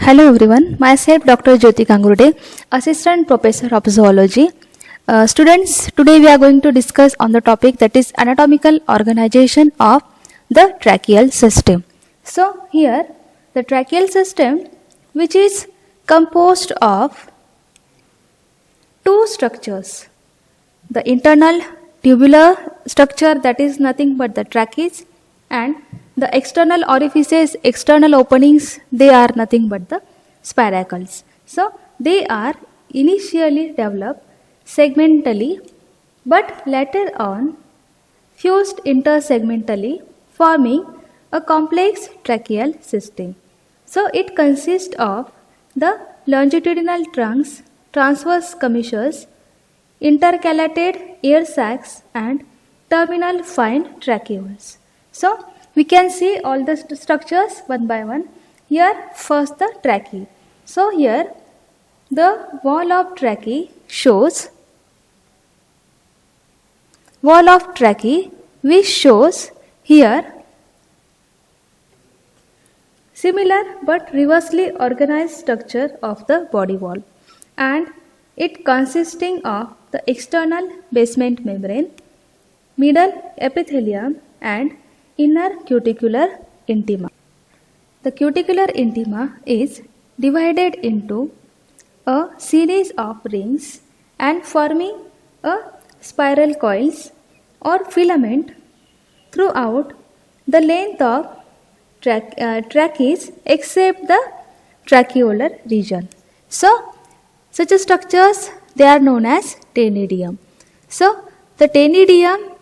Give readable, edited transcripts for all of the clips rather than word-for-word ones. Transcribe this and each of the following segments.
Hello everyone, myself Dr. Jyoti Kangurude, Assistant Professor of Zoology. Students, today we are going to discuss on the topic that is anatomical organization of the tracheal system. So here the tracheal system, which is composed of two structures. The internal tubular structure, that is nothing but the trachees, and the external orifices, external openings, they are nothing but the spiracles. So they are initially developed segmentally but later on fused intersegmentally, forming a complex tracheal system. So it consists of the longitudinal trunks, transverse commissures, intercalated air sacs, and terminal fine tracheoles. So we can see all the structures one by one. Here first the tracheae. So here the wall of tracheae shows which shows here similar but reversely organized structure of the body wall, and it consisting of the external basement membrane, middle epithelium, and inner cuticular intima. The cuticular intima is divided into a series of rings and forming a spiral coils or filament throughout the length of trachees except the tracheolar region. So, such structures, they are known as tenidium. So, the tenidium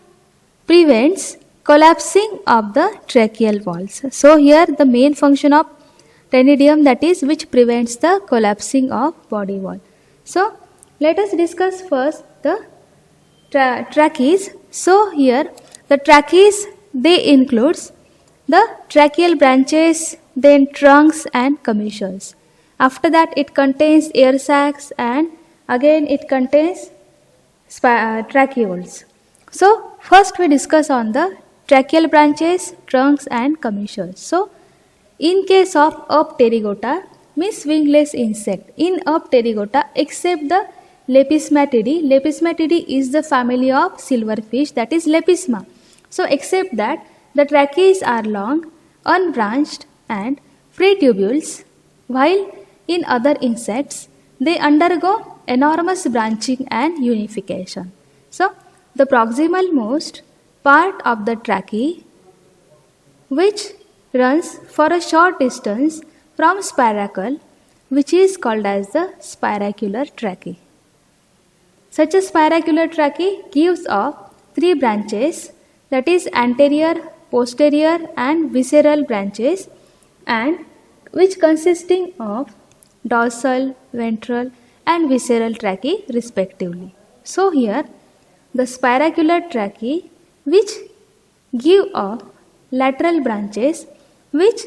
prevents collapsing of the tracheal walls. So here the main function of tenidium, that is which prevents the collapsing of body wall. So let us discuss first the trachees. So here the trachees, they includes the tracheal branches, then trunks and commissures. After that it contains air sacs, and again it contains tracheoles. So first we discuss on the tracheal branches, trunks and commissures. So in case of Pterygota, means wingless insect, in Pterygota except the Lepismatidae is the family of silverfish, that is Lepisma. So except that the trachees are long, unbranched and free tubules, while in other insects they undergo enormous branching and unification. So the proximal most part of the tracheae, which runs for a short distance from spiracle, which is called as the spiracular tracheae. Such a spiracular tracheae gives off three branches, that is anterior, posterior and visceral branches, and which consisting of dorsal, ventral and visceral tracheae respectively. So here the spiracular tracheae, which give off lateral branches which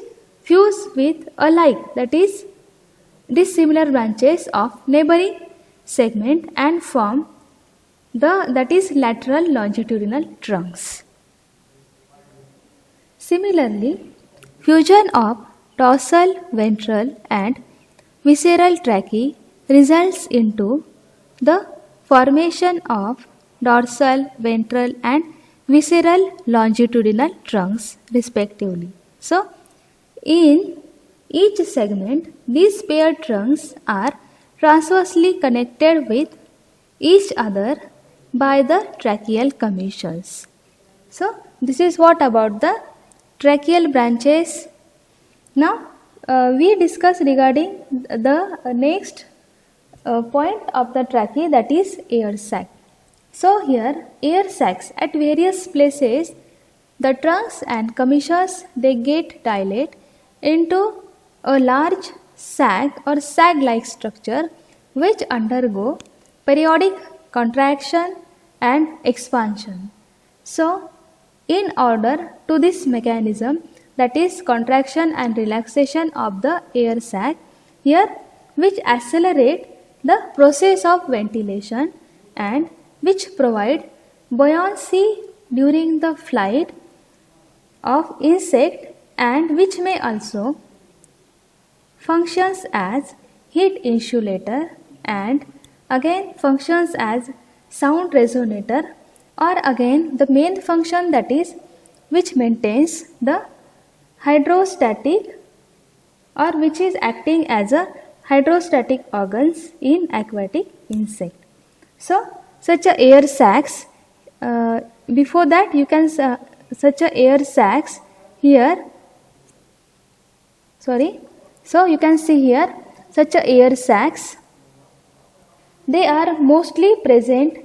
fuse with alike, that is dissimilar branches of neighboring segment and form that is lateral longitudinal trunks. Similarly, fusion of dorsal, ventral and visceral tracheae results into the formation of dorsal, ventral and visceral longitudinal trunks respectively. So, in each segment, these paired trunks are transversely connected with each other by the tracheal commissures. So, this is what about the tracheal branches. Now, we discuss regarding the next point of the tracheae, that is air sac. So here air sacs at various places, the trunks and commissures, they get dilate into a large sac or sag-like structure which undergo periodic contraction and expansion. So in order to this mechanism, that is contraction and relaxation of the air sac, here which accelerate the process of ventilation and which provide buoyancy during the flight of insect and which may also functions as heat insulator and again functions as sound resonator, or again the main function that is which maintains the hydrostatic or which is acting as a hydrostatic organs in aquatic insect. So such a air sacs, before that you can such a air sacs here, so you can see here such a air sacs, they are mostly present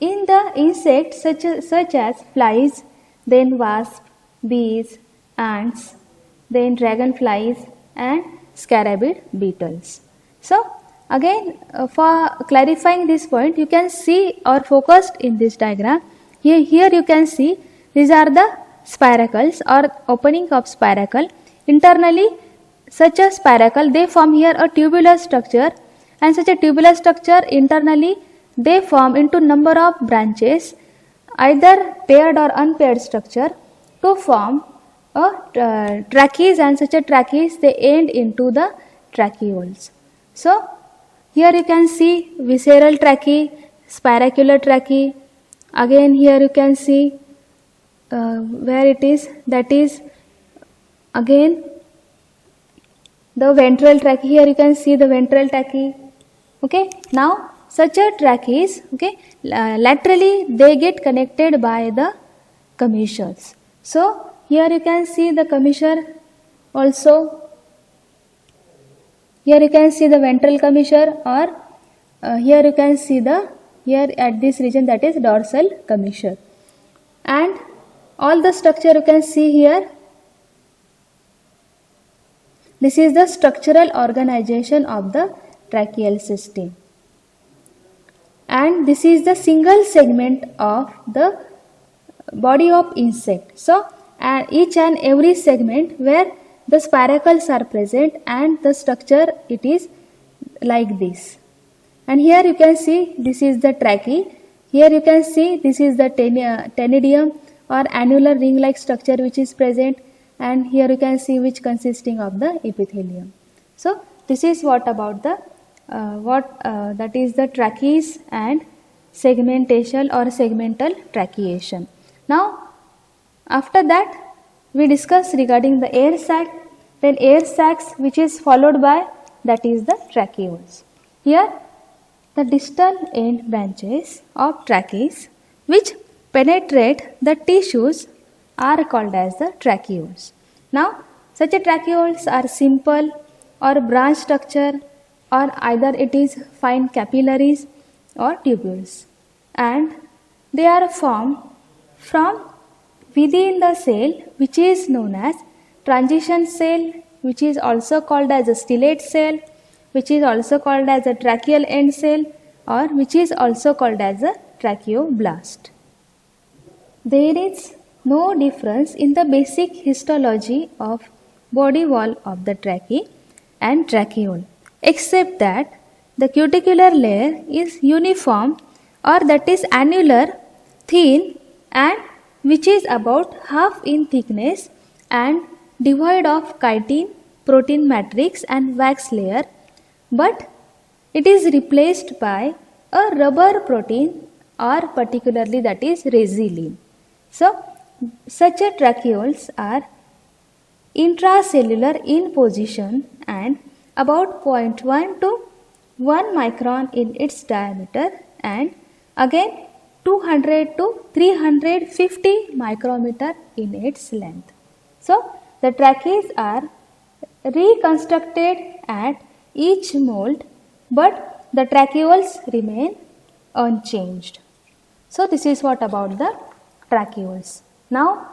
in the insects such as flies, then wasps, bees, ants, then dragonflies and scarabid beetles. So again for clarifying this point, you can see or focused in this diagram. Here you can see these are the spiracles or opening of spiracle. Internally such a spiracle, they form here a tubular structure, and such a tubular structure internally they form into number of branches, either paired or unpaired structure, to form a trachees, and such a trachees they end into the tracheoles. So here you can see visceral tracheae, spiracular tracheae. Again here you can see where it is, that is again the ventral tracheae. Here you can see the ventral tracheae. Okay, now such a trachees, okay, laterally they get connected by the commissures. So here you can see the commissure also. Here you can see the ventral commissure, or here you can see the, here at this region, that is dorsal commissure. And all the structure you can see here. This is the structural organization of the tracheal system. And this is the single segment of the body of insect. So each and every segment where the spiracles are present, and the structure it is like this. And here you can see this is the tracheae. Here you can see this is the tenidium or annular ring like structure which is present, and here you can see which consisting of the epithelium. So this is what about the that is the trachees and segmentation or segmental tracheation. Now after that we discuss regarding the air sac, then air sacs which is followed by, that is the tracheoles. Here the distal end branches of trachees which penetrate the tissues are called as the tracheoles. Now such a tracheoles are simple or branch structure, or either it is fine capillaries or tubules, and they are formed from within the cell which is known as transition cell, which is also called as a stellate cell, which is also called as a tracheal end cell, or which is also called as a tracheoblast. There is no difference in the basic histology of body wall of the tracheae and tracheole, except that the cuticular layer is uniform, or that is annular, thin, and which is about half in thickness and devoid of chitin, protein matrix and wax layer, but it is replaced by a rubber protein, or particularly that is resilin. So such a tracheoles are intracellular in position and about 0.1 to 1 micron in its diameter, and again 200 to 350 micrometer in its length. So the trachees are reconstructed at each mold, but the tracheoles remain unchanged. So this is what about the tracheoles. Now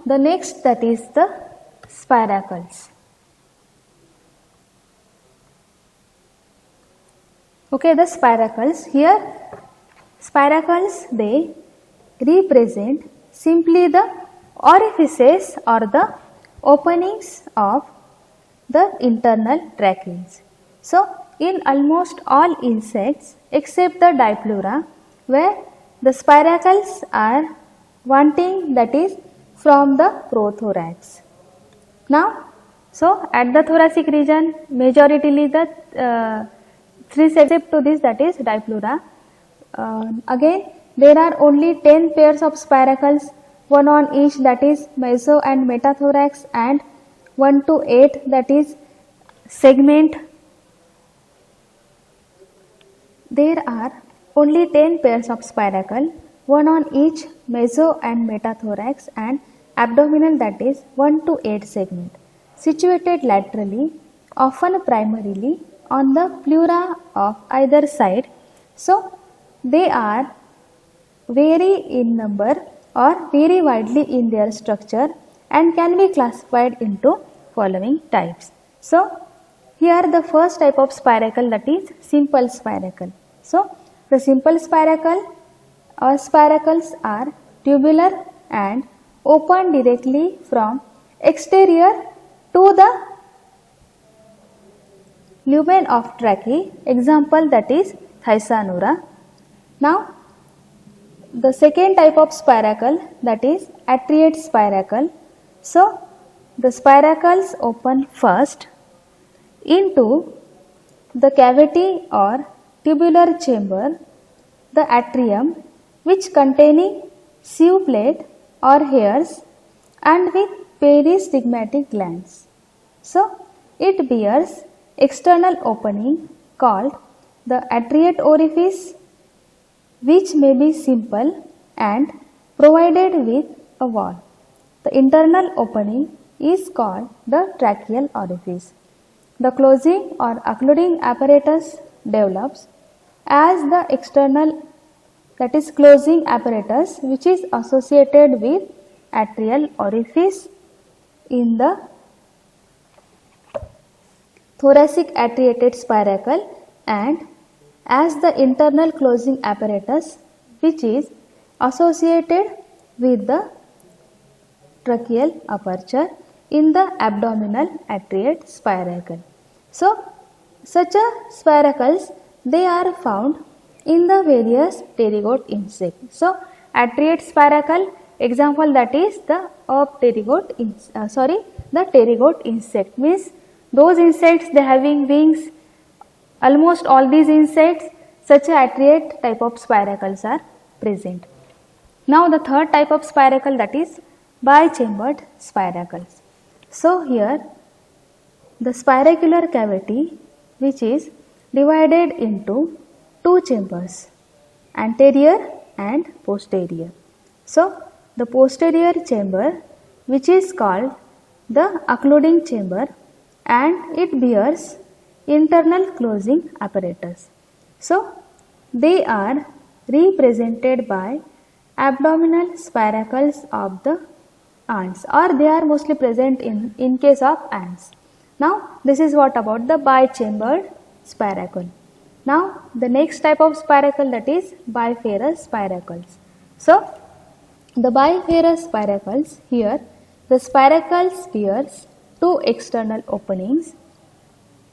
the next, that is the spiracles. Okay, the spiracles. Here spiracles, they represent simply the orifices or the openings of the internal trachees. So in almost all insects except the Dipleura, where the spiracles are wanting, that is from the prothorax. Now So at the thoracic region, majoritarily the three except to this, that is dipleura. Again, there are only 10 pairs of spiracles, one on each, that is meso and metathorax, and 1 to 8, that is segment. There are only 10 pairs of spiracle, one on each meso and metathorax, and abdominal, that is 1 to 8 segment, situated laterally, often primarily on the pleura of either side. So they are vary in number or vary widely in their structure and can be classified into following types. So here the first type of spiracle, that is simple spiracle. So the simple spiracle or spiracles are tubular and open directly from exterior to the lumen of tracheae. Example, that is Thysanura. Now the second type of spiracle, that is atriate spiracle. So the spiracles open first into the cavity or tubular chamber, the atrium, which containing sieve plate or hairs and with peristigmatic glands. So it bears external opening called the atriate orifice, which may be simple and provided with a wall. The internal opening is called the tracheal orifice. The closing or occluding apparatus develops as the external, that is closing apparatus, which is associated with atrial orifice in the thoracic atriated spiracle, and as the internal closing apparatus which is associated with the tracheal aperture in the abdominal atriate spiracle. So such a spiracles, they are found in the various pterygote insects. So atriate spiracle, example, that is the pterygote insect, means those insects they having wings. Almost all these insects, such a atriate type of spiracles are present. Now the third type of spiracle, that is bichambered spiracles. So here the spiracular cavity, which is divided into two chambers, anterior and posterior. So the posterior chamber, which is called the occluding chamber, and it bears internal closing apparatus. So they are represented by abdominal spiracles of the ants, or they are mostly present in case of ants. Now this is what about the bichambered spiracle. Now the next type of spiracle, that is bifarous spiracles. So the bifarous spiracles, here the spiracles bears two external openings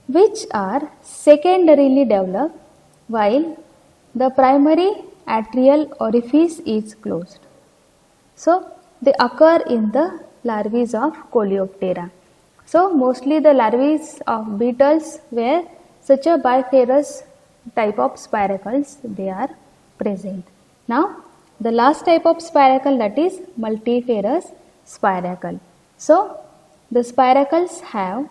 which are secondarily developed while the primary atrial orifice is closed. So they occur in the larvae of Coleoptera. So mostly the larvae of beetles where such a bifarous type of spiracles they are present. Now the last type of spiracle, that is multifarous spiracle. So the spiracles have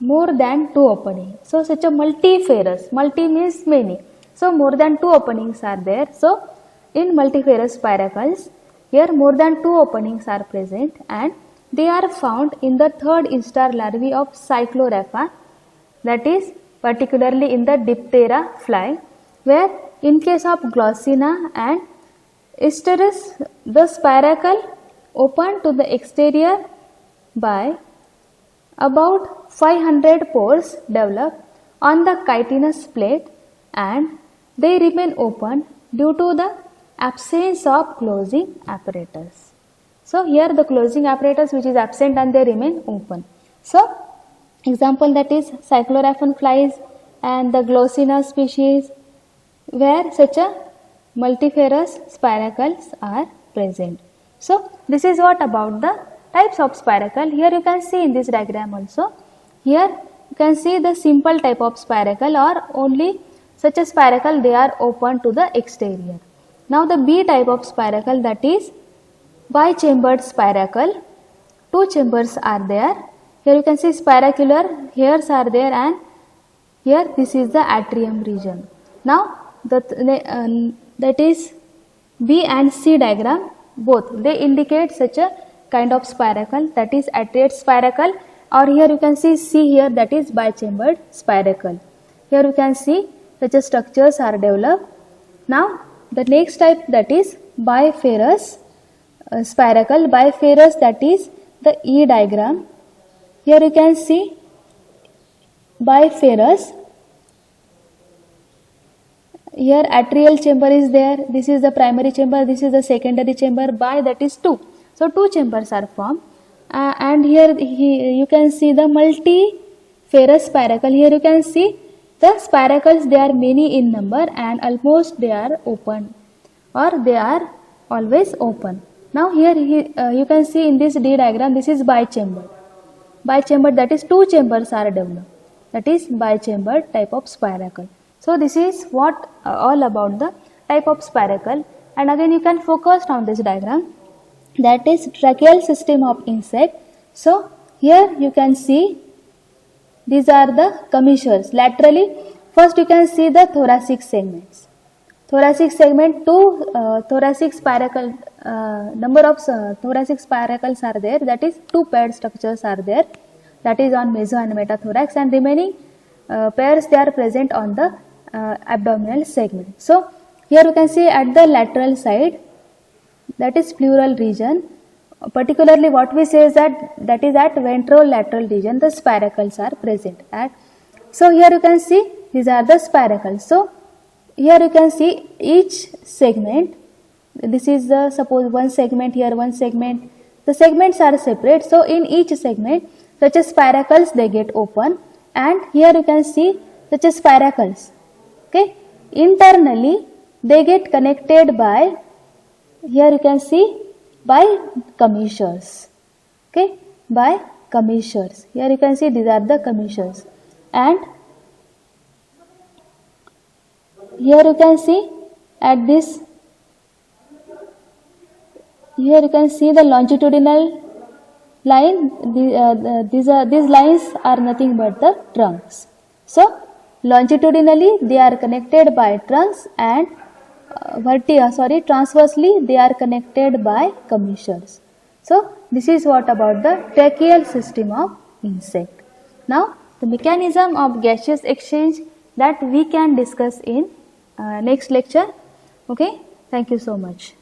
more than two openings. So such a multifarous, multi means many. So more than two openings are there. So in multifarous spiracles, here more than two openings are present, and they are found in the third instar larvae of Cyclorapha, that is particularly in the Diptera fly, where in case of Glossina and Asteris, the spiracle open to the exterior by about 500 pores develop on the chitinous plate, and they remain open due to the absence of closing apparatus. So here the closing apparatus which is absent and they remain open. So example, that is Cycloraphan flies and the Glossina species, where such a multifarous spiracles are present. So this is what about the types of spiracle. Here you can see in this diagram also. Here you can see the simple type of spiracle, or only such a spiracle they are open to the exterior. Now the B type of spiracle, that is bichambered spiracle. Two chambers are there. Here you can see spiracular hairs are there, and here this is the atrium region. Now that is B and C diagram, both they indicate such a kind of spiracle, that is atriate spiracle, or here you can see C here, that is bichambered spiracle. Here you can see such a structures are developed. Now the next type, that is biferous spiracle. Biferous, that is the E diagram. Here you can see biferous. Here atrial chamber is there. This is the primary chamber. This is the secondary chamber. Bi, that is 2. So 2 chambers are formed. And here you can see the multiferous spiracle. Here you can see the spiracles, they are many in number, and almost they are open, or they are always open. Now here you can see in this D diagram, this is bichamber. Bichamber, that is 2 chambers are developed. That is bichambered type of spiracle. So this is what all about the type of spiracle. And again you can focus on this diagram, that is tracheal system of insect. So here you can see these are the commissures. Laterally, first you can see the thoracic segments. Thoracic segment, two thoracic spiracle, number of thoracic spiracles are there, that is 2 paired structures are there, that is on meso and metathorax, and remaining pairs they are present on the abdominal segment. So here you can see at the lateral side, that is pleural region. Particularly what we say is that is at ventrolateral region the spiracles are present at. So here you can see these are the spiracles. So here you can see each segment. This is the, suppose one segment, here one segment. The segments are separate. So in each segment such as spiracles they get open, and here you can see such as spiracles. Okay, internally they get connected by, here you can see, by commissures. Okay, by commissures. Here you can see these are the commissures, and here you can see at this, here you can see the longitudinal line. These lines are nothing but the trunks. So longitudinally they are connected by trunks, and transversely they are connected by commissures. So this is what about the tracheal system of insect. Now the mechanism of gaseous exchange, that we can discuss in next lecture. Okay, thank you so much.